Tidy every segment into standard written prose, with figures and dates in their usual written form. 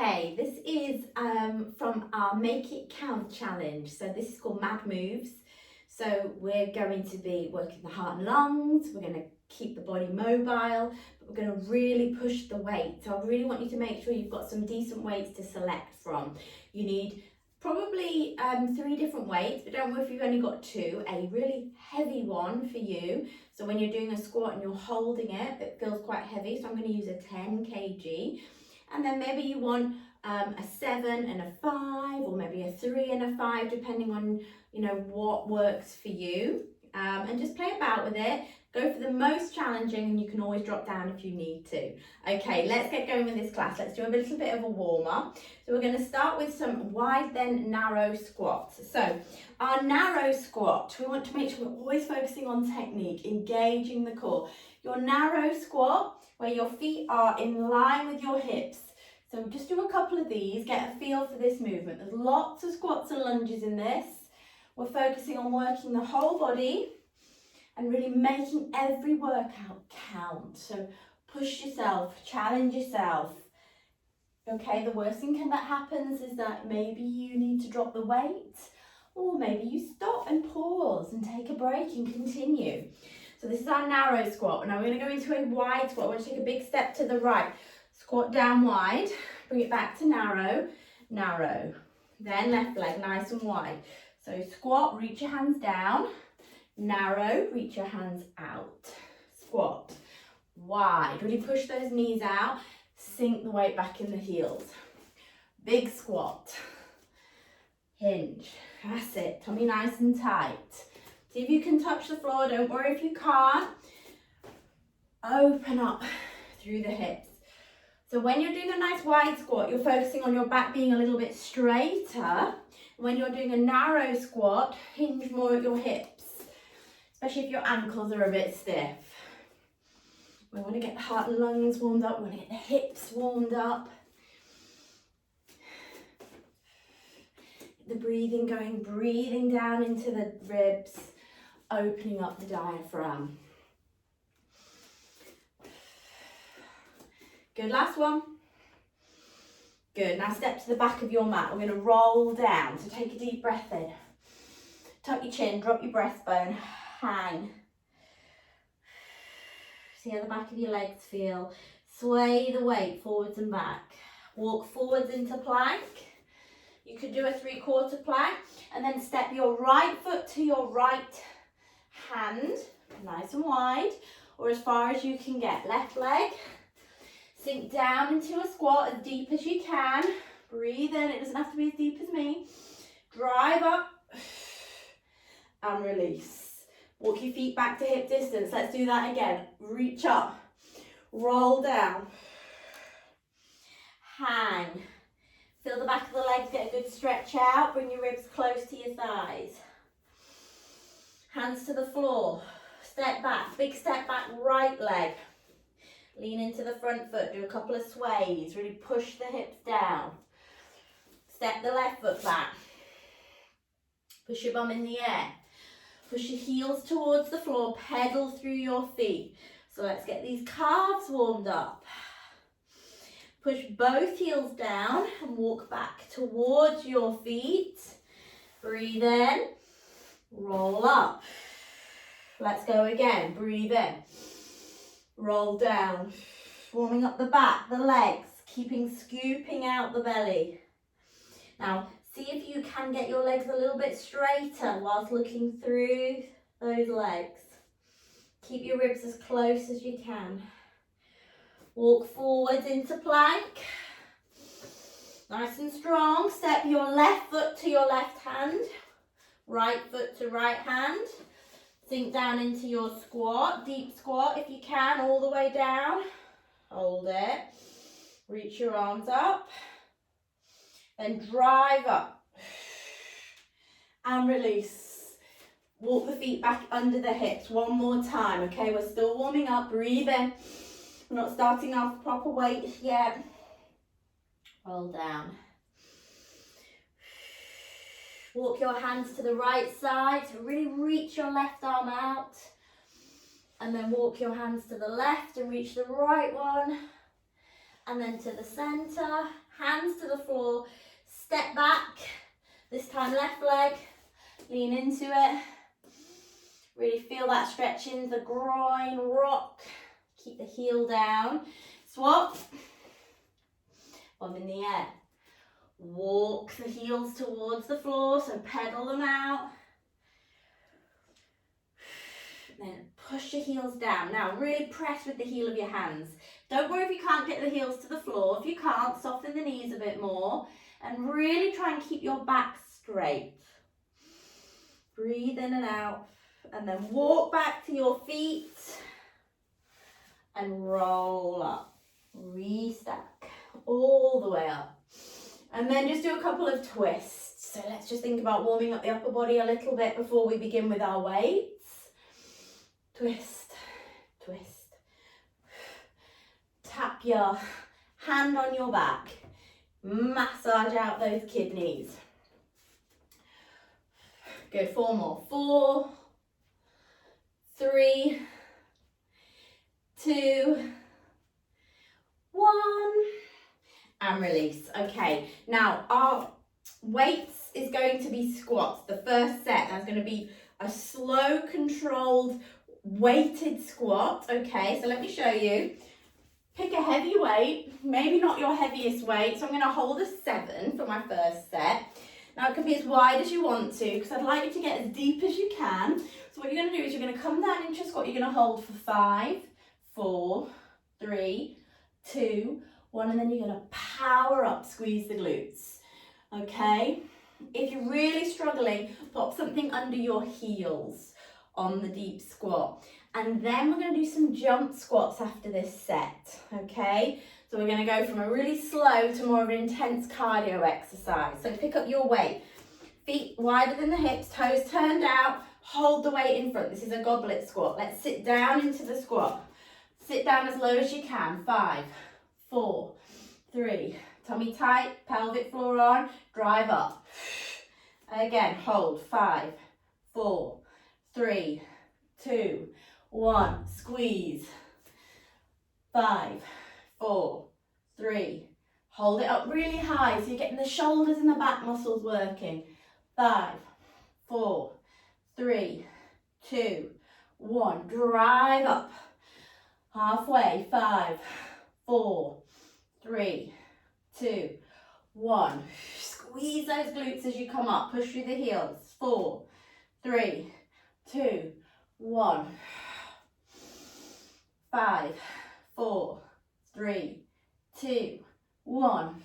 Okay, this is from our Make It Count challenge. So this is called Mad Moves. So we're going to be working the heart and lungs. We're going to keep the body mobile, but we're going to really push the weight. So I really want you to make sure you've got some decent weights to select from. You need probably 3 different weights, but don't worry if you've only got 2. A really heavy one for you. So when you're doing a squat and you're holding it, it feels quite heavy. So I'm going to use a 10 kg. And then maybe you want a 7 and a 5, or maybe a 3 and a 5, depending on, you know, what works for you. And just play about with it. Go for the most challenging, and you can always drop down if you need to. Okay, let's get going with this class. Let's do a little bit of a warm up. So we're going to start with some wide then narrow squats. So our narrow squat, we want to make sure we're always focusing on technique, engaging the core. Your narrow squat, where your feet are in line with your hips. So just do a couple of these, get a feel for this movement. There's lots of squats and lunges in this. We're focusing on working the whole body and really making every workout count. So push yourself, challenge yourself. Okay, the worst thing that happens is that maybe you need to drop the weight, or maybe you stop and pause and take a break and continue. So this is our narrow squat. Now we're going to go into a wide squat. We're going to take a big step to the right. Squat down wide, bring it back to narrow, narrow. Then left leg nice and wide. So squat, reach your hands down. Narrow, reach your hands out. Squat, wide. Really push those knees out. Sink the weight back in the heels. Big squat. Hinge. That's it. Tummy nice and tight. See if you can touch the floor. Don't worry if you can't. Open up through the hips. So when you're doing a nice wide squat, you're focusing on your back being a little bit straighter. When you're doing a narrow squat, hinge more at your hips, especially if your ankles are a bit stiff. We want to get the heart and lungs warmed up. We want to get the hips warmed up. The breathing going, breathing down into the ribs, opening up the diaphragm. Good, last one. Good, now step to the back of your mat. We're going to roll down, so take a deep breath in. Tuck your chin, drop your breastbone, hang. See how the back of your legs feel. Sway the weight forwards and back. Walk forwards into plank. You could do a 3/4 plank, and then step your right foot to your right hand, nice and wide, or as far as you can get. Left leg. Sink down into a squat as deep as you can. Breathe in, it doesn't have to be as deep as me. Drive up and release. Walk your feet back to hip distance. Let's do that again. Reach up, roll down, hang. Feel the back of the legs get a good stretch out. Bring your ribs close to your thighs. Hands to the floor. Step back, big step back, right leg. Lean into the front foot, do a couple of sways, really push the hips down. Step the left foot back. Push your bum in the air. Push your heels towards the floor, pedal through your feet. So let's get these calves warmed up. Push both heels down and walk back towards your feet. Breathe in, roll up. Let's go again, breathe in. Roll down, warming up the back, the legs, scooping out the belly. Now, see if you can get your legs a little bit straighter whilst looking through those legs. Keep your ribs as close as you can. Walk forwards into plank. Nice and strong. Step your left foot to your left hand, right foot to right hand. Sink down into your squat, deep squat if you can, all the way down. Hold it. Reach your arms up. Then drive up. And release. Walk the feet back under the hips one more time, okay? We're still warming up. Breathe in. We're not starting off proper weight yet. Roll down. Walk your hands to the right side, so really reach your left arm out. And then walk your hands to the left and reach the right one. And then to the center. Hands hands to the floor, step back, this time left leg, lean into it. Really feel that stretch in the groin, rock, keep the heel down. Swap, bum in the air. Walk the heels towards the floor, so pedal them out. Then push your heels down. Now really press with the heel of your hands. Don't worry if you can't get the heels to the floor. If you can't, soften the knees a bit more and really try and keep your back straight. Breathe in and out and then walk back to your feet and roll up. Restack all the way up. And then just do a couple of twists. So let's just think about warming up the upper body a little bit before we begin with our weights. Twist, twist. Tap your hand on your back. Massage out those kidneys. Good, 4 more. 4, 3, 2, 1. And release. Okay, now our weights is going to be squats. The first set, that's going to be a slow, controlled, weighted squat. Okay, so let me show you. Pick a heavy weight, maybe not your heaviest weight. So I'm going to hold a 7 for my first set. Now it can be as wide as you want to because I'd like you to get as deep as you can. So what you're going to do is you're going to come down into a squat. You're going to hold for 5, 4, 3, 2, 1, and then you're going to power up, squeeze the glutes. Okay? If you're really struggling, pop something under your heels on the deep squat. And then we're going to do some jump squats after this set. Okay? So we're going to go from a really slow to more of an intense cardio exercise. So pick up your weight. Feet wider than the hips, toes turned out. Hold the weight in front. This is a goblet squat. Let's sit down into the squat. Sit down as low as you can. 5, 4, 3. Tummy tight, pelvic floor on. Drive up. Again, hold. 5, 4, 3, 2, 1. Squeeze. 5, 4, 3. Hold it up really high so you're getting the shoulders and the back muscles working. 5, 4, 3, 2, 1. Drive up. Halfway. 5, 4, 3, 2, 1. Squeeze those glutes as you come up. Push through the heels. 4, 3, 2, 1. 5, 4, 3, 2, 1.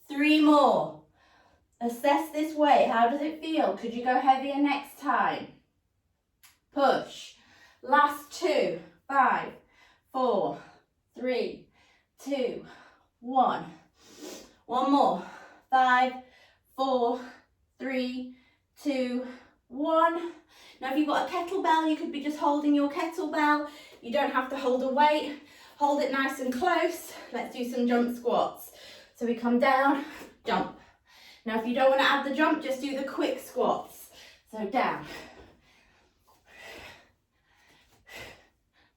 3 more. Assess this weight. How does it feel? Could you go heavier next time? Push. Last 2. 5, 4, 3, 2, 1. 1 more. 5, 4, 3, 2, 1. Now if you've got a kettlebell, you could be just holding your kettlebell. You don't have to hold a weight. Hold it nice and close. Let's do some jump squats. So we come down, jump. Now if you don't want to add the jump, just do the quick squats. So down.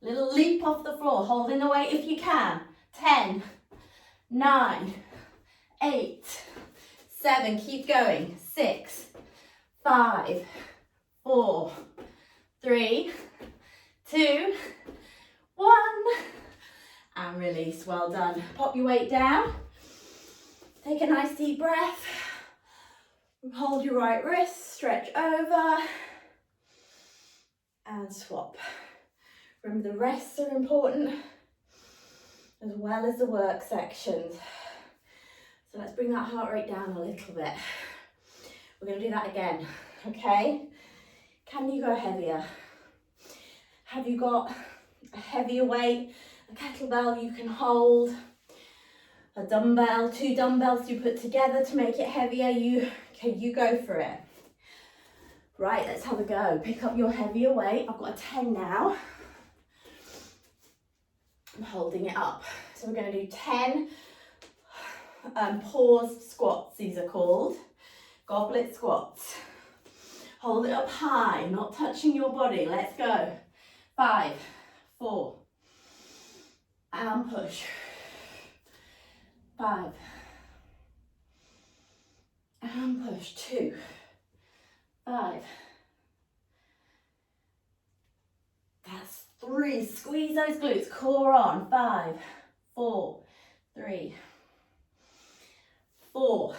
Little leap off the floor, holding the weight if you can. 10, 9, 8, 7, keep going. 6, 5, 4, 3, 2, 1. And release, well done. Pop your weight down. Take a nice deep breath. Hold your right wrist, stretch over. And swap. Remember the rests are important as well as the work sections. So let's bring that heart rate down a little bit. We're going to do that again, okay? Can you go heavier? Have you got a heavier weight, a kettlebell you can hold, a dumbbell, 2 dumbbells you put together to make it heavier? You go for it. Right, let's have a go. Pick up your heavier weight. I've got a 10 now. I'm holding it up. So we're going to do 10 paused squats, these are called. Goblet squats. Hold it up high, not touching your body. Let's go. 5, 4, and push. 5, And push. 2, 5. That's 3. Squeeze those glutes. Core on. 5, 4, 3, 4.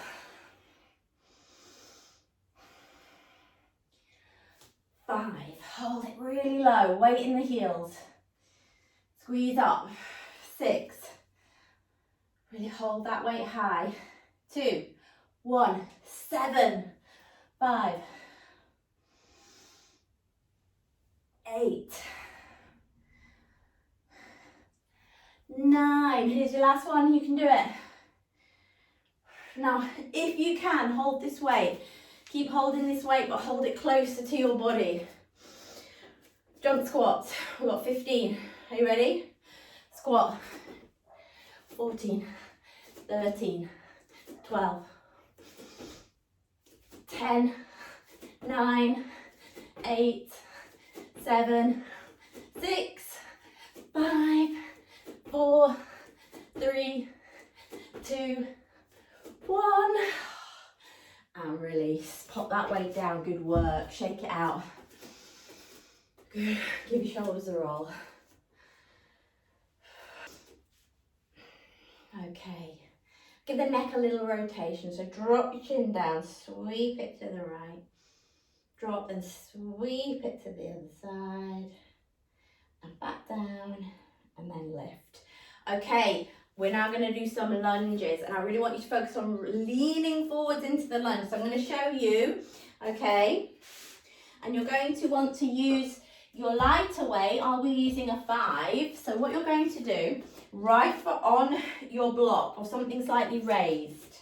5. Hold it really low. Weight in the heels. Squeeze up. 6. Really hold that weight high. 2, 1, 7, 5, 8, 9. Here's your last one. You can do it. Now, if you can, hold this weight. Keep holding this weight, but hold it closer to your body. Jump squats. We've got 15. Are you ready? Squat. 14, 13, 12, 10, 9, 8, 7, 6, 5, 4, 3, 2, 1. And release. Pop that weight down. Good work. Shake it out. Good. Give your shoulders a roll. Okay. Give the neck a little rotation. So drop your chin down. Sweep it to the right. Drop and sweep it to the other side. And back down. And then lift. Okay. We're now going to do some lunges, and I really want you to focus on leaning forwards into the lunge. So I'm going to show you, okay? And you're going to want to use your lighter weight. I'll be using a 5. So what you're going to do, right foot on your block or something slightly raised.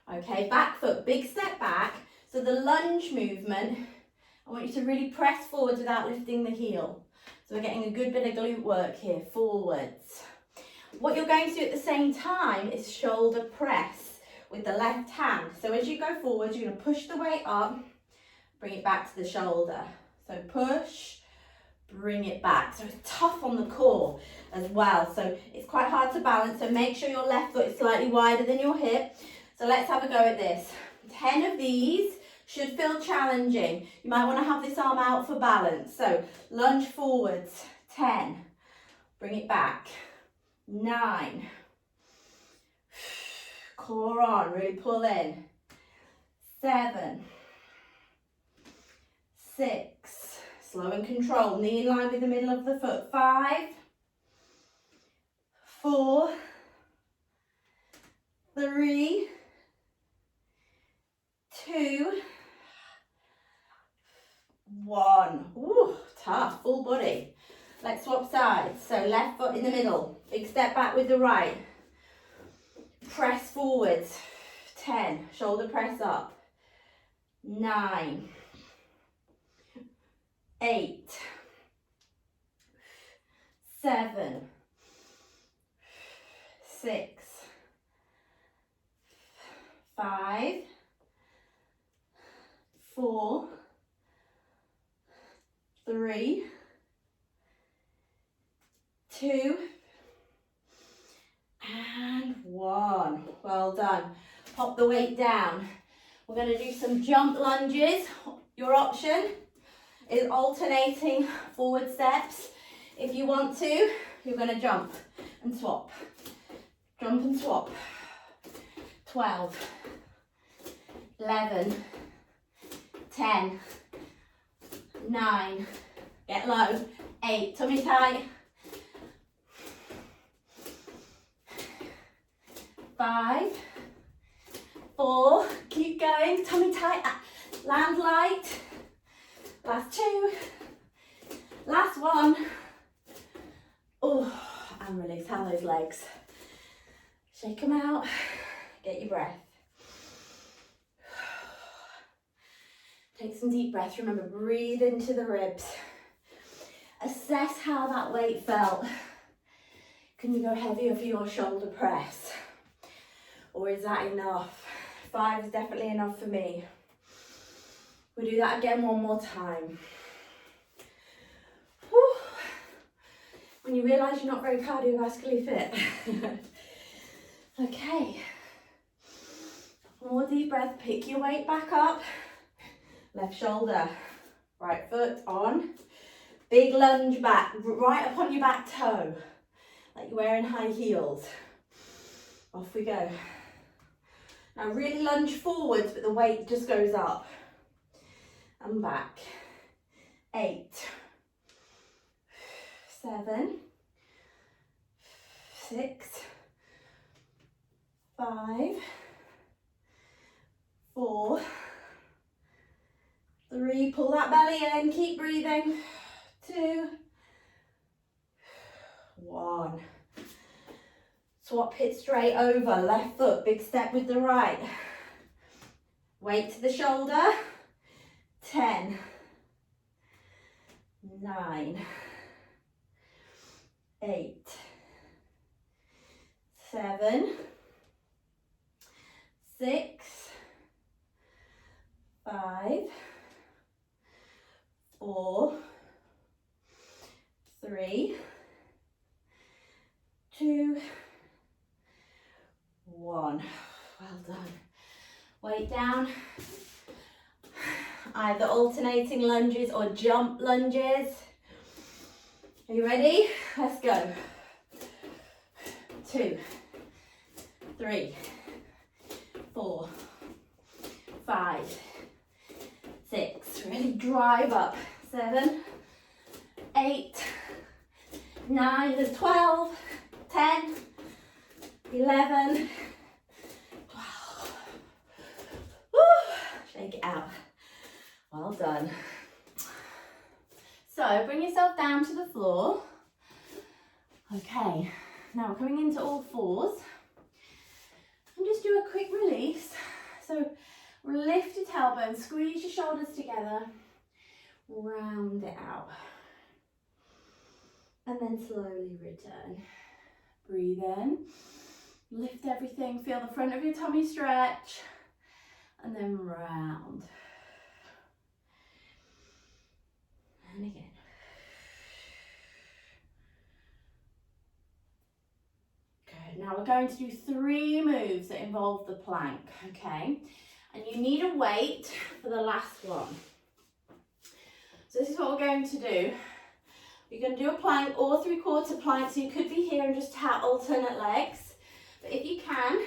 Okay, back foot, big step back. So the lunge movement, I want you to really press forward without lifting the heel. So we're getting a good bit of glute work here, forwards. What you're going to do at the same time is shoulder press with the left hand. So as you go forward, you're going to push the weight up, bring it back to the shoulder. So push, bring it back. So it's tough on the core as well. So it's quite hard to balance. So make sure your left foot is slightly wider than your hip. So let's have a go at this. 10 of these should feel challenging. You might want to have this arm out for balance. So lunge forwards, 10, bring it back. 9, core on, really pull in. 7, 6, slow and control, knee in line with the middle of the foot. 5, 4, 3, 2, 1. Ooh, tough, full body. Let's swap sides. So left foot in the middle. Big step back with the right. Press forwards. 10. Shoulder press up. 9. 8. 7. 6. 5. 4. 3. 2 and 1. Well done. Pop the weight down. We're going to do some jump lunges. Your option is alternating forward steps. If you want to, you're going to jump and swap. Jump and swap. 12, 11, 10, 9, get low, 8, tummy tight, 5, 4, keep going, tummy tight, land light, last 2, last 1, oh, and release. How are those legs? Shake them out, get your breath. Take some deep breaths. Remember, breathe into the ribs. Assess how that weight felt. Can you go heavier for your shoulder press? Or is that enough? 5 is definitely enough for me. We'll do that again one more time. Whew. When you realise you're not very cardiovascularly fit. Okay. More deep deep breath, pick your weight back up. Left shoulder, right foot on. Big lunge back, right up on your back toe, like you're wearing high heels. Off we go. Now really lunge forwards, but the weight just goes up. And back. 8, 7, 6, 5, 4, 3, pull that belly in, keep breathing. 2, 1. Swap hip straight over, left foot, big step with the right. Weight to the shoulder. 10, 9, 8, 7, 6, 5, 4, 3, 2, 1. Well done. Weight down. Either alternating lunges or jump lunges. Are you ready? Let's go. 2, 3, 4, 5, 6. Really drive up. 7, 8, 9, there's 12, 10, 11, 12. Woo! Shake it out. Well done. So bring yourself down to the floor. Okay, now we're coming into all fours. And just do a quick release. So lift your tailbone, squeeze your shoulders together, round it out. And then slowly return. Breathe in, lift everything, feel the front of your tummy stretch, and then round. And again. Good. Now we're going to do 3 moves that involve the plank, okay? And you need a weight for the last one. So this is what we're going to do. You're going to do a plank or 3/4 plank, so you could be here and just tap alternate legs. But if you can,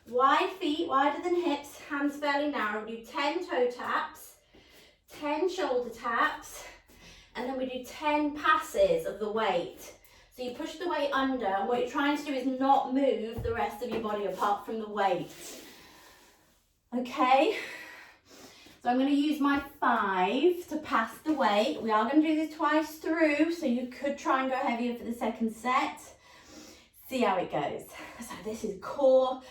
wide feet, wider than hips, hands fairly narrow. We do 10 toe taps, 10 shoulder taps, and then we do 10 passes of the weight. So you push the weight under, and what you're trying to do is not move the rest of your body apart from the weight. Okay? So I'm going to use my 5 to pass the weight. We are going to do this twice through, so you could try and go heavier for the second set. See how it goes. So this is core.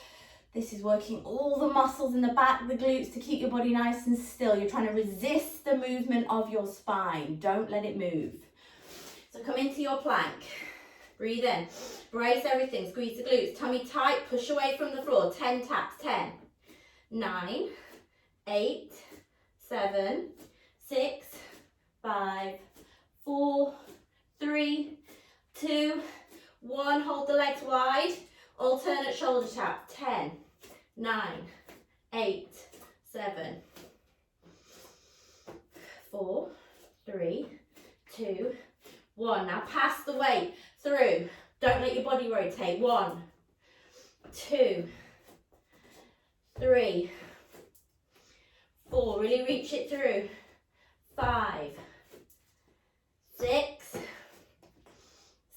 This is working all the muscles in the back, the glutes, to keep your body nice and still. You're trying to resist the movement of your spine. Don't let it move. So come into your plank. Breathe in. Brace everything. Squeeze the glutes. Tummy tight. Push away from the floor. 10 taps. 10, 9, 8, 7, 6, 5, 4, 3, 2, 1. Hold the legs wide. Alternate shoulder tap. 10, 9, 8, 7, 4, 3, 2, 1. Now pass the weight through. Don't let your body rotate. 1, 2, 3, 4. Really reach it through. 5, 6,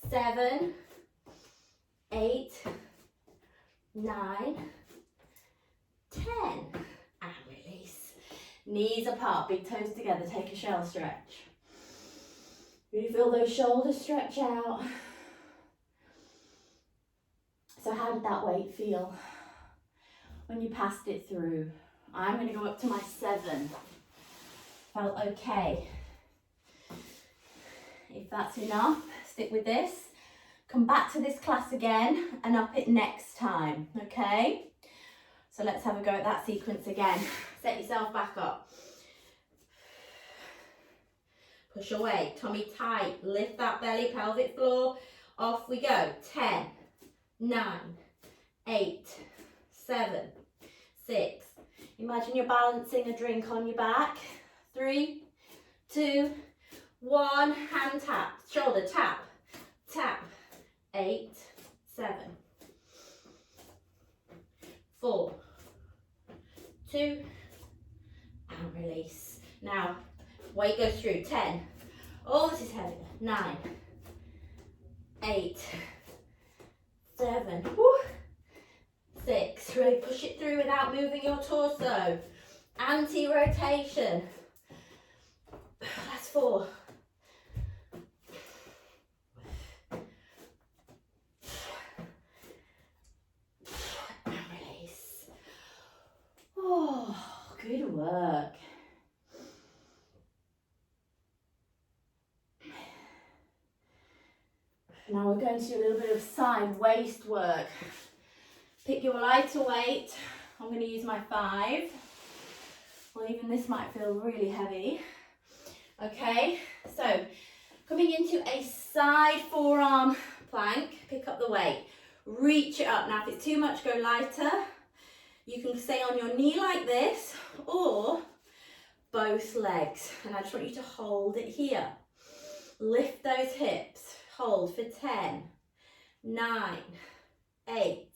7, 8, 9, 10. And release. Knees apart, big toes together. Take a shell stretch. Really feel those shoulders stretch out. So how did that weight feel when you passed it through? I'm going to go up to my 7. Felt okay. If that's enough, stick with this. Come back to this class again and up it next time, okay? So let's have a go at that sequence again. Set yourself back up. Push away, tummy tight, lift that belly, pelvic floor. Off we go. 10, 9, 8, 7, 6, Imagine you're balancing a drink on your back. 3, 2, 1. Hand tap, shoulder tap, tap. 8, 7, 4, 2, and release. Now, weight goes through. 10. Oh, this is heavier. 9, 8, 7, whoo, 6. Really push it through without moving your torso. Anti-rotation. That's 4. And release. Oh, good work. Now we're going to do a little bit of side waist work. Pick your lighter weight. I'm going to use my 5. Well, even this might feel really heavy. Okay, so coming into a side forearm plank, pick up the weight, reach it up. Now, if it's too much, go lighter. You can stay on your knee like this or both legs. And I just want you to hold it here. Lift those hips. Hold for 10, 9, 8,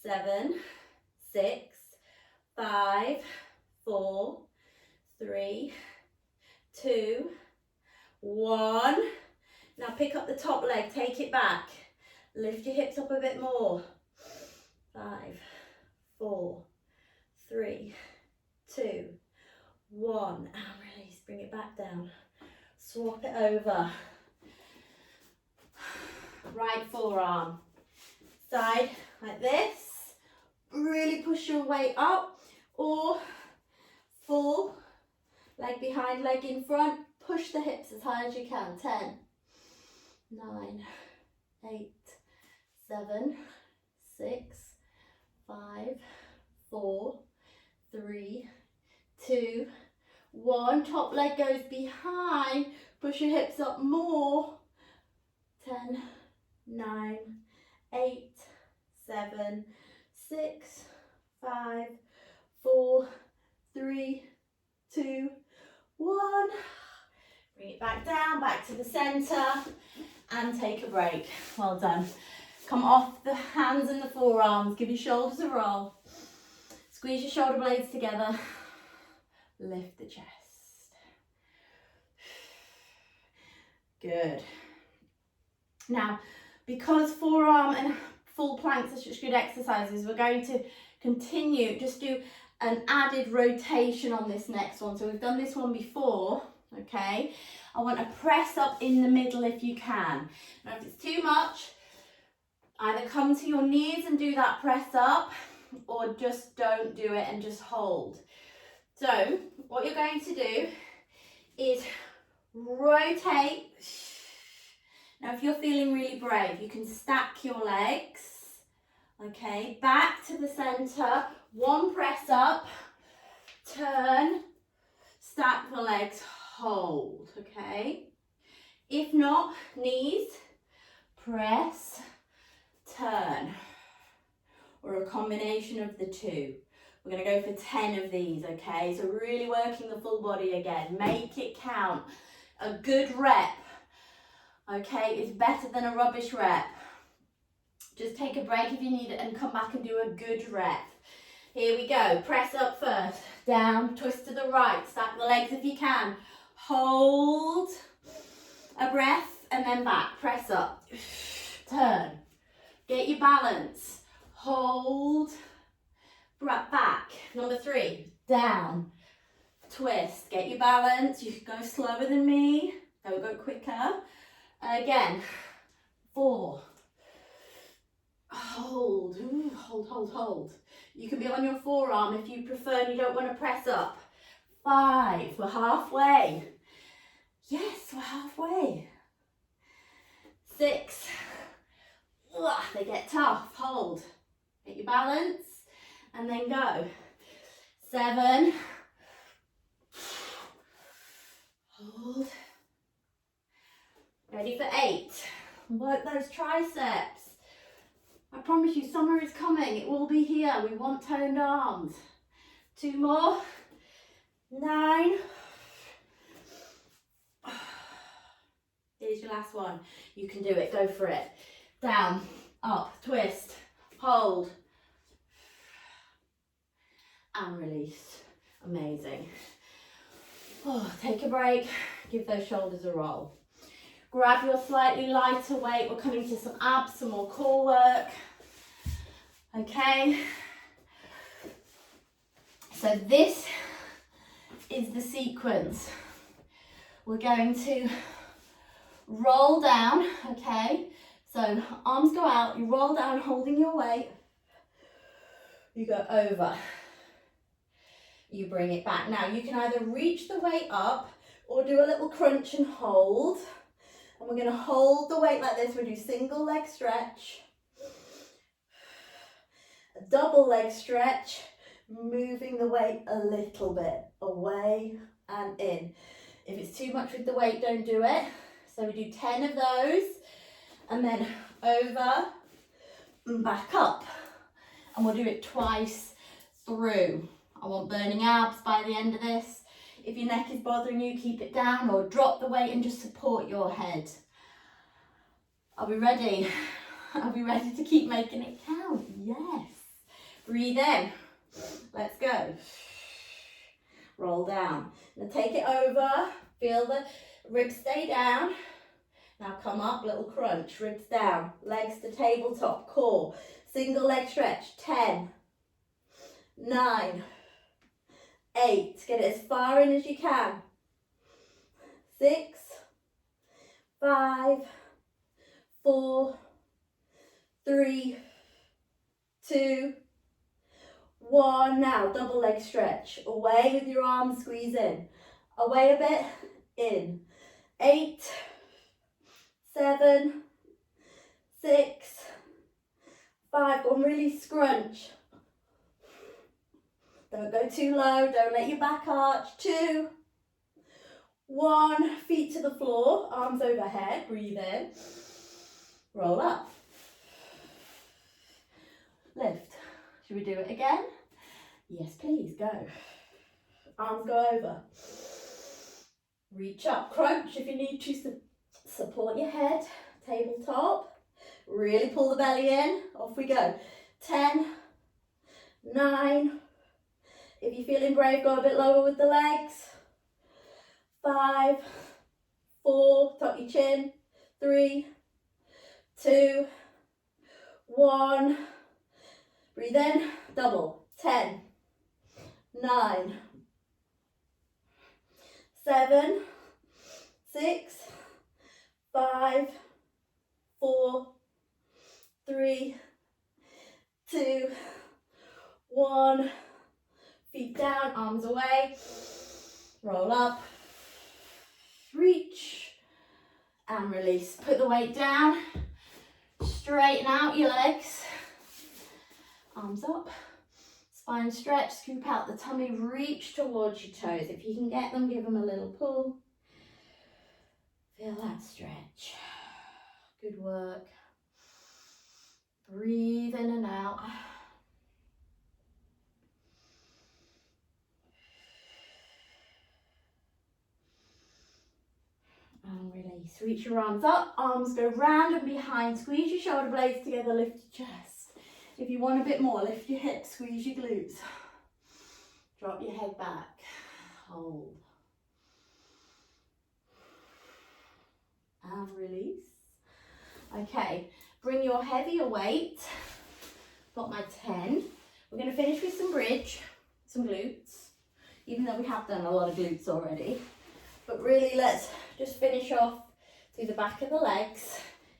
7, 6, 5, 4, 3, 2, 1. Now pick up the top leg, take it back. Lift your hips up a bit more. 5, 4, 3, 2, 1. And release, bring it back down. Swap it over. Right forearm, side like this, really push your weight up, or full, leg behind, leg in front, push the hips as high as you can. 10, 9, 8, 7, 6, 5, 4, 3, 2, 1. Top leg goes behind, push your hips up more. 10, 9, 8, 7, 6, 5, 4, 3, 2, 1. Bring it back down, back to the center, and take a break. Well done. Come off the hands and the forearms. Give your shoulders a roll. Squeeze your shoulder blades together. Lift the chest. Good. Now, because forearm and full planks are such good exercises, we're going to continue, just do an added rotation on this next one. So we've done this one before, okay? I want to press up in the middle if you can. Now, if it's too much, either come to your knees and do that press up, or just don't do it and just hold. So, what you're going to do is rotate. Now, if you're feeling really brave, you can stack your legs, okay, back to the center, 1 press up, turn, stack the legs, hold, okay. If not, knees, press, turn, or a combination of the two. We're going to go for 10 of these, okay, so really working the full body again, make it count. A good rep, okay, is better than a rubbish rep. Just take a break if you need it and come back and do a good rep. Here we go, press up first, down, twist to the right, stack the legs if you can. Hold a breath and then back, press up, turn, get your balance, hold, back. Number 3, down, twist, get your balance. You can go slower than me, don't go quicker. Again, 4, hold, hold. You can be on your forearm if you prefer and you don't want to press up. 5, we're halfway. Yes, we're halfway. 6, they get tough, hold. Get your balance and then go. 7, hold. Ready for 8. Work those triceps. I promise you, summer is coming. It will be here. We want toned arms. 2 more. 9. Here's your last one. You can do it, go for it. Down, up, twist, hold, and release. Amazing. Oh, take a break, give those shoulders a roll. Grab your slightly lighter weight. We're coming to some abs, some more core work. Okay. So this is the sequence. We're going to roll down, okay? So arms go out, you roll down holding your weight. You go over. You bring it back. Now you can either reach the weight up or do a little crunch and hold. And we're going to hold the weight like this. We'll do single leg stretch. A double leg stretch. Moving the weight a little bit away and in. If it's too much with the weight, don't do it. So we do 10 of those and then over and back up. And we'll do it twice through. I want burning abs by the end of this. If your neck is bothering you, keep it down or drop the weight and just support your head. Are we ready? Are we ready to keep making it count? Yes. Breathe in. Let's go. Roll down. Now take it over. Feel the ribs stay down. Now come up, little crunch. Ribs down. Legs to tabletop. Core. Single leg stretch. 10. 9. 8. Get it as far in as you can. 6. 5. 4. 3. 2. 1. Now double leg stretch. Away with your arms, squeeze in. Away a bit, in. 8. 7. 6. 5. Go on, really scrunch. Don't go too low, don't let your back arch. 2. 1. Feet to the floor, arms overhead, breathe in. Roll up. Lift. Should we do it again? Yes, please, go. Arms go over. Reach up, crunch if you need to. Support your head, tabletop. Really pull the belly in. Off we go. 10, 9. If you're feeling brave, go a bit lower with the legs. 5, 4, tuck your chin. 3, 2, 1. Breathe in, double. 10, 9, 7, 6, 5, 4, 3, 2, 1. Feet down, arms away. Roll up. Reach. And release. Put the weight down. Straighten out your legs. Arms up. Spine stretch. Scoop out the tummy. Reach towards your toes. If you can get them, give them a little pull. Feel that stretch. Good work. Breathe in and out. And release. Reach your arms up. Arms go round and behind. Squeeze your shoulder blades together. Lift your chest. If you want a bit more, lift your hips. Squeeze your glutes. Drop your head back. Hold. And release. Okay, bring your heavier weight. Got my 10. We're going to finish with some bridge, some glutes, even though we have done a lot of glutes already. But really, let's just finish off through the back of the legs.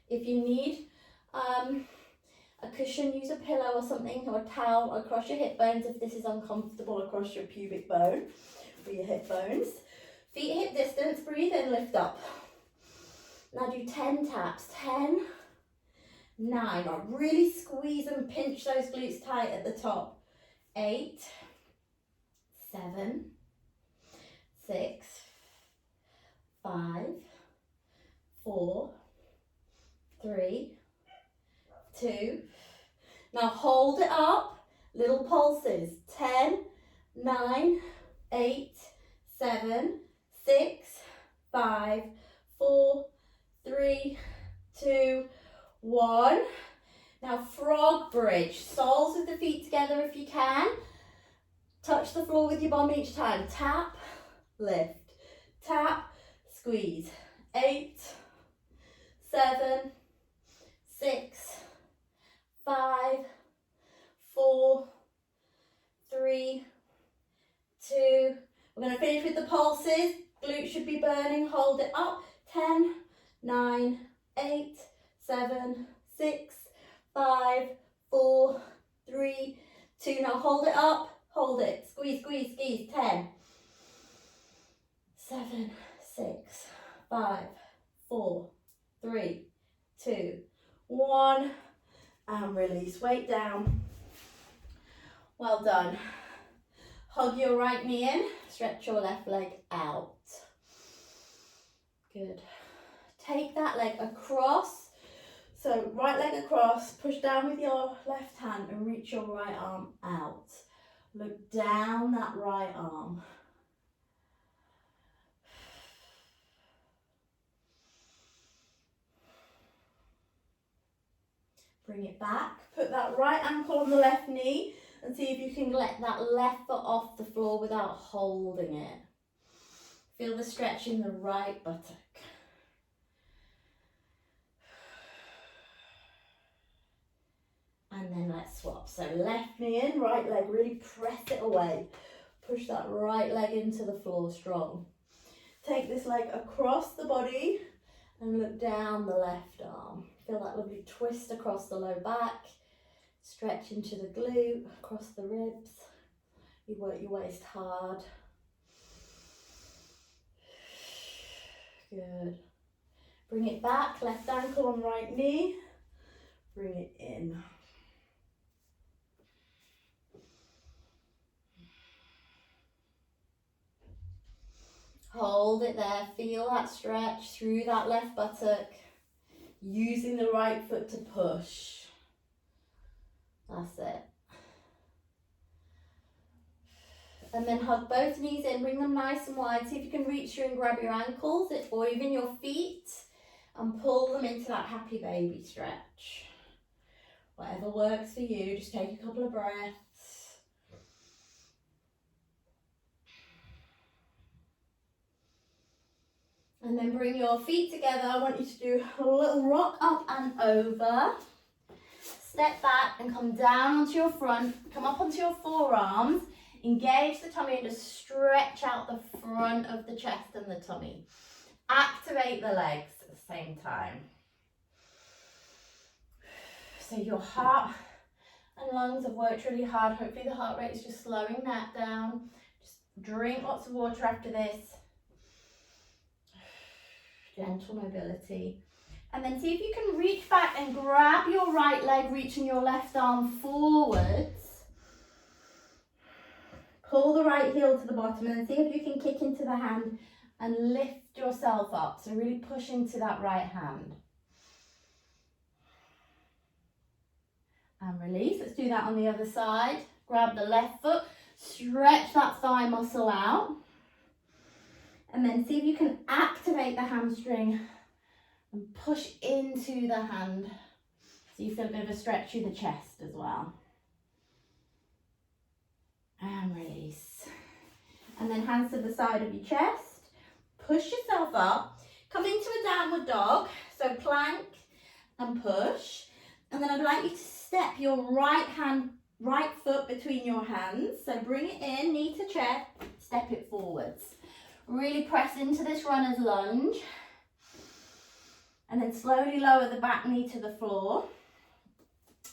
If you need a cushion, use a pillow or something, or a towel across your hip bones if this is uncomfortable, across your pubic bone or your hip bones. Feet hip distance, breathe in, lift up. Now do 10 taps. 10, 9. Now really squeeze and pinch those glutes tight at the top. 8, 7, 6, 5, 4, 3, 2. Now hold it up. Little pulses. 10, 9, 8, 7, 6, 5, 4, 3, 2, 1. Now frog bridge, soles of the feet together if you can. Touch the floor with your bum each time. Tap, lift, tap, squeeze. 8, 7, 6, 5, 4, 3, 2. We're going to finish with the pulses. Glutes should be burning. Hold it up. 10, 9, 8, 7, 6, 5, 4, 3, 2. Now hold it up. Hold it. Squeeze, squeeze, squeeze. 10, 7, 6, 5, 4, 3, 2, 1. And release. Weight down. Well done. Hug your right knee in. Stretch your left leg out. Good. Take that leg across. So right leg across. Push down with your left hand and reach your right arm out. Look down that right arm. Bring it back. Put that right ankle on the left knee and see if you can let that left foot off the floor without holding it. Feel the stretch in the right buttock. And then let's swap. So left knee in, right leg, really press it away. Push that right leg into the floor strong. Take this leg across the body and look down the left arm. Feel that lovely twist across the low back. Stretch into the glute, across the ribs. You work your waist hard. Good. Bring it back, left ankle on right knee. Bring it in. Hold it there, feel that stretch through that left buttock, using the right foot to push. That's it. And then hug both knees in, bring them nice and wide. See if you can reach through and grab your ankles or even your feet and pull them into that happy baby stretch. Whatever works for you, just take a couple of breaths. And then bring your feet together. I want you to do a little rock up and over. Step back and come down onto your front. Come up onto your forearms. Engage the tummy and just stretch out the front of the chest and the tummy. Activate the legs at the same time. So your heart and lungs have worked really hard. Hopefully the heart rate is just slowing that down. Just drink lots of water after this. Gentle mobility. And then see if you can reach back and grab your right leg, reaching your left arm forwards. Pull the right heel to the bottom and then see if you can kick into the hand and lift yourself up. So really push into that right hand. And release. Let's do that on the other side. Grab the left foot, stretch that thigh muscle out. And then see if you can activate the hamstring and push into the hand. So you feel a bit of a stretch through the chest as well. And release. And then hands to the side of your chest. Push yourself up. Come into a downward dog. So plank and push. And then I'd like you to step your right foot between your hands. So bring it in, knee to chest, step it forwards. Really press into this runner's lunge. And then slowly lower the back knee to the floor.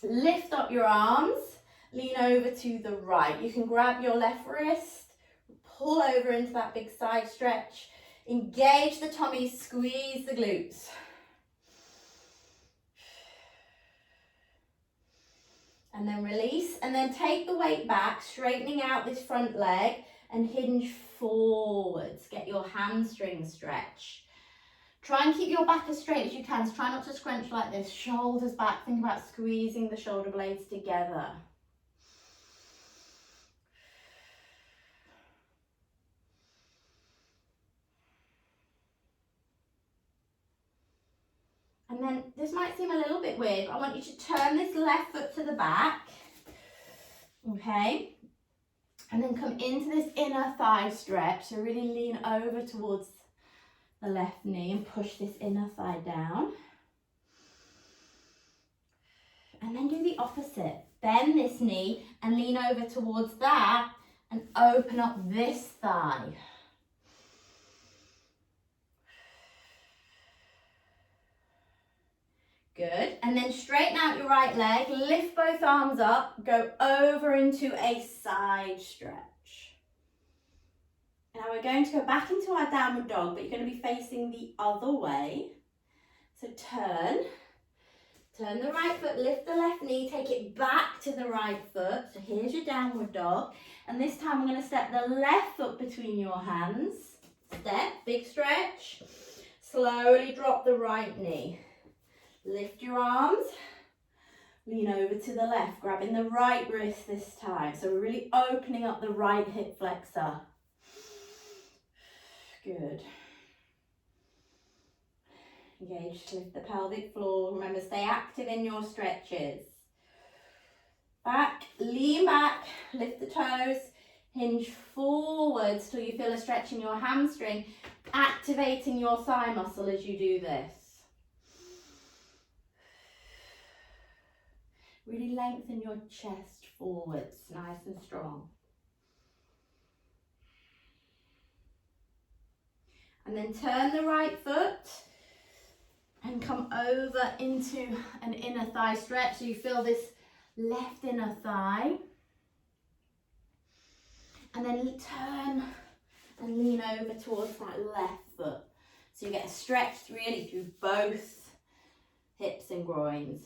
Lift up your arms. Lean over to the right. You can grab your left wrist. Pull over into that big side stretch. Engage the tummy. Squeeze the glutes. And then release. And then take the weight back, straightening out this front leg. And hinge forwards. Get your hamstring stretch. Try and keep your back as straight as you can. So try not to scrunch like this. Shoulders back. Think about squeezing the shoulder blades together. And then this might seem a little bit weird, but I want you to turn this left foot to the back. Okay. And then come into this inner thigh stretch. So really lean over towards the left knee and push this inner thigh down. And then do the opposite. Bend this knee and lean over towards that and open up this thigh. Good. And then straighten out your right leg, lift both arms up, go over into a side stretch. Now we're going to go back into our downward dog, but you're going to be facing the other way. So turn the right foot, lift the left knee, take it back to the right foot. So here's your downward dog. And this time we're going to step the left foot between your hands. Step, big stretch. Slowly drop the right knee. Lift your arms, lean over to the left, grabbing the right wrist this time. So we're really opening up the right hip flexor. Good. Engage, lift the pelvic floor. Remember, stay active in your stretches. Back, lean back, lift the toes, hinge forwards till you feel a stretch in your hamstring, activating your thigh muscle as you do this. Really lengthen your chest forwards, nice and strong. And then turn the right foot and come over into an inner thigh stretch. So you feel this left inner thigh. And then turn and lean over towards that left foot. So you get a stretch really through both hips and groins.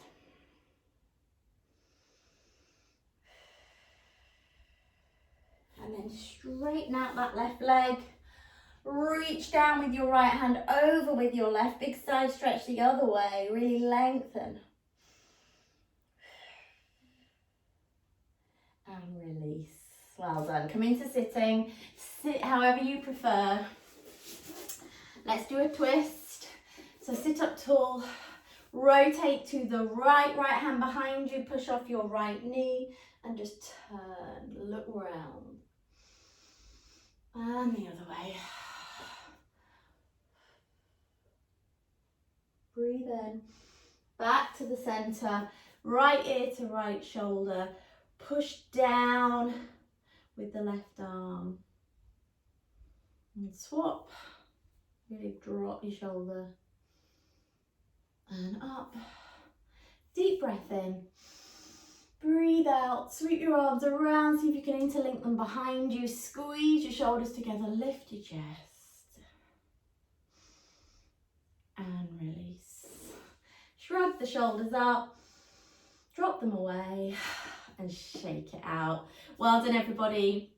And then straighten out that left leg. Reach down with your right hand over with your left. Big side stretch the other way. Really lengthen. And release. Well done. Come into sitting. Sit however you prefer. Let's do a twist. So sit up tall. Rotate to the right. Right hand behind you. Push off your right knee. And just turn. Look round. And the other way. Breathe in. Back to the center. Right ear to right shoulder. Push down with the left arm. And swap. Really drop your shoulder. And up. Deep breath in. Breathe out, sweep your arms around, see if you can interlink them behind you, squeeze your shoulders together, lift your chest. And release. Shrug the shoulders up, drop them away, and shake it out. Well done, everybody.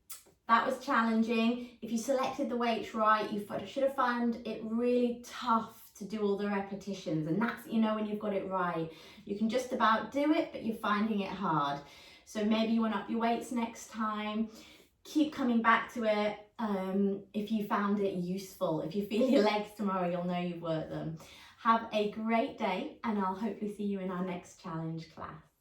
That was challenging. If you selected the weights right, you should have found it really tough to do all the repetitions, and that's, you know, when you've got it right. You can just about do it, but you're finding it hard. So maybe you want to up your weights next time. Keep coming back to it if you found it useful. If you feel your legs tomorrow, you'll know you've worked them. Have a great day, and I'll hopefully see you in our next challenge class.